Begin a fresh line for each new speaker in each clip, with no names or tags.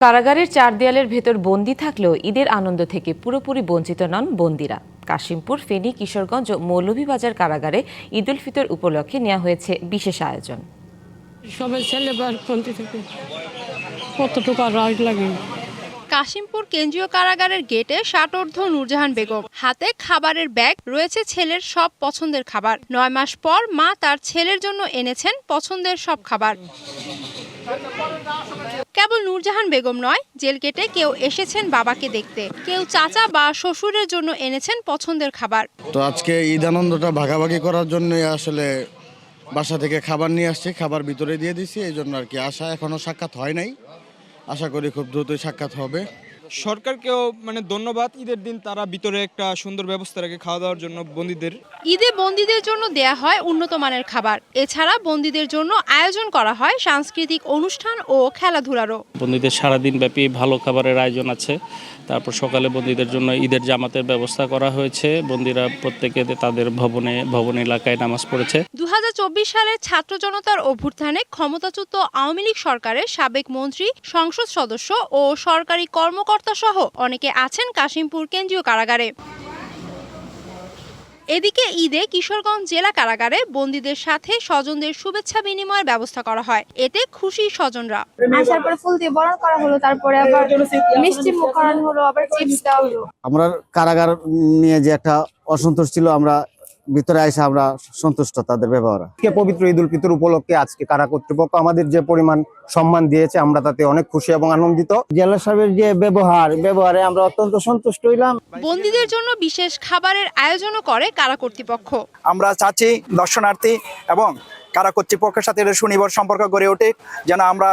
কারাগারের চার দেয়ালের ভেতর বন্দী থাকলেও ঈদের আনন্দ থেকে পুরোপুরি বঞ্চিত নন বন্দীরা। কাশিমপুর, ফেনী, কিশোরগঞ্জ ও মৌলভীবাজার কারাগারে ঈদ উল ফিতর উপলক্ষে নেওয়া হয়েছে বিশেষ আয়োজন।
সবাই ছেলে বন্দী থেকে কতটুকু রাগ লাগে।
কাশিমপুর কেন্দ্রীয় কারাগারের গেটে ষাটোর্ধ্ব নূরজাহান বেগম, হাতে খাবারের ব্যাগ, রয়েছে ছেলের সব পছন্দের খাবার। 9 মাস পর মা তার ছেলের জন্য এনেছেন পছন্দের সব খাবার। কেবল নূরজাহান বেগম নয়, জেল গেটে কেউ এসেছেন বাবাকে দেখতে, কেউ চাচা বা শ্বশুরের জন্য এনেছেন পছন্দের খাবার।
তো আজকে ঈদ আনন্দটা ভাগাভাগি করার জন্য আসলে বাসা থেকে খাবার নিয়ে আসছি, খাবার ভিতরে দিয়ে দিছি, এই জন্য আর কি আসা। এখনো সাক্ষাৎ হয় নাই, আশা করি খুব দ্রুতই সাক্ষাৎ হবে।
সরকারকেও ধন্যবাদ, ঈদের দিন তারা ভিতরে একটা সুন্দর ব্যবস্থা রাখে খাওয়া দাওয়ার জন্য বন্দীদের।
ঈদে বন্দীদের জন্য দেয়া হয় উন্নত মানের খাবার। এছাড়া বন্দীদের জন্য আয়োজন করা হয় সাংস্কৃতিক অনুষ্ঠান ও খেলাধুলারও।
বন্দীদের সারাদিন ব্যাপী ভালো খাবারের আয়োজন আছে। তারপর সকালে বন্দীদের জন্য ঈদের জামাতের ব্যবস্থা করা হয়েছে। বন্দীরা প্রত্যেকে তাদের ভবন এলাকায় নামাজ পড়েছে।
2024 সালের ছাত্র জনতার অভ্যুত্থানে ক্ষমতাচ্যুত আওয়ামী লীগ সরকারের সাবেক মন্ত্রী, সংসদ সদস্য ও সরকারি কর্মকর্তা সহ অনেকে আছেন কাশিমপুর কেন্দ্রীয় কারাগারে। এদিকে ঈদে কিশোরগঞ্জ জেলা কারাগারে বন্দীদের সাথে স্বজনদের শুভেচ্ছা বিনিময়ের ব্যবস্থা করা হয়। এতে খুশি স্বজনরা।
আসার পরে ফুল দিয়ে বরণ করা হলো, তারপরে আবার মিষ্টি মুখ করানো হলো, আবার চিপস দেওয়া হলো।
আমরা কারাগার নিয়ে যে একটা অসন্তোষ ছিল, আমরা ভিতরে এসে আমরা সন্তুষ্ট তাদের ব্যবহার।
পবিত্র ঈদ উল ফিতর উপলক্ষে আজকে কারা কর্তৃপক্ষ আমাদের যে পরিমাণ সম্মান দিয়েছে, আমরা তাতে অনেক খুশি এবং আনন্দিত।
জেলা সাহেবের যে ব্যবহারে আমরা অত্যন্ত সন্তুষ্ট হইলাম।
বন্দীদের জন্য বিশেষ খাবারের আয়োজনও করে কারা কর্তৃপক্ষ।
আমরা চাচ্ছি দর্শনার্থী এবং কারা কর্তৃপক্ষের সাথে সুনিবিড় সম্পর্ক গড়ে ওঠে, যেন আমরা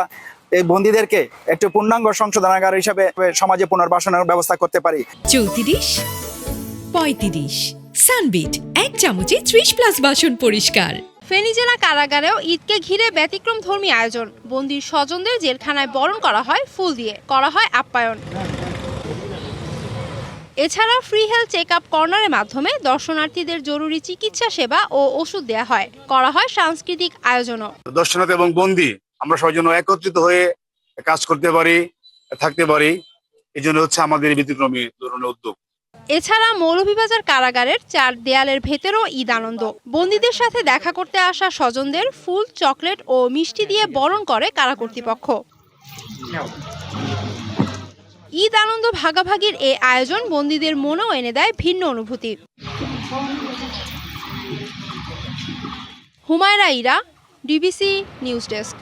এই বন্দীদেরকে একটু পূর্ণাঙ্গ সংশোধনাগার হিসেবে সমাজে পুনর্বাসনের ব্যবস্থা করতে পারি।
34, 35 সানবিট, 1 চামচে 30+ বাসন পরিষ্কার।
ফেনী জেলা কারাগারেও ঈদকে ঘিরে ব্যতিক্রম ধর্মী আয়োজন। বন্দীর স্বজনদের জেলখানায় বরণ করা হয় ফুল দিয়ে, করা হয় আপ্যায়ন। এছাড়া ফ্রি হেলথ চেক আপ কর্নারের মাধ্যমে দর্শনার্থীদের জরুরি চিকিৎসা সেবা ও ওষুধ দেওয়া হয়। করা হয় সাংস্কৃতিক আয়োজনও।
দর্শনার্থী এবং বন্দী আমরা সবাই যেন একত্রিত হয়ে কাজ করতে পারি, থাকতে পারি, এই জন্য হচ্ছে আমাদের ব্যতিক্রমী ধরনের উদ্যোগ।
এছাড়া মৌলভীবাজার কারাগারের চার দেয়ালের ভেতরেও ঈদ আনন্দ। বন্দীদের সাথে দেখা করতে আসা স্বজনদের ফুল, চকলেট ও মিষ্টি দিয়ে বরণ করে কারা কর্তৃপক্ষ। ঈদ আনন্দ ভাগাভাগির এই আয়োজন বন্দীদের মনেও এনে দেয় ভিন্ন অনুভূতি। Humaira Ira, DBC news desk.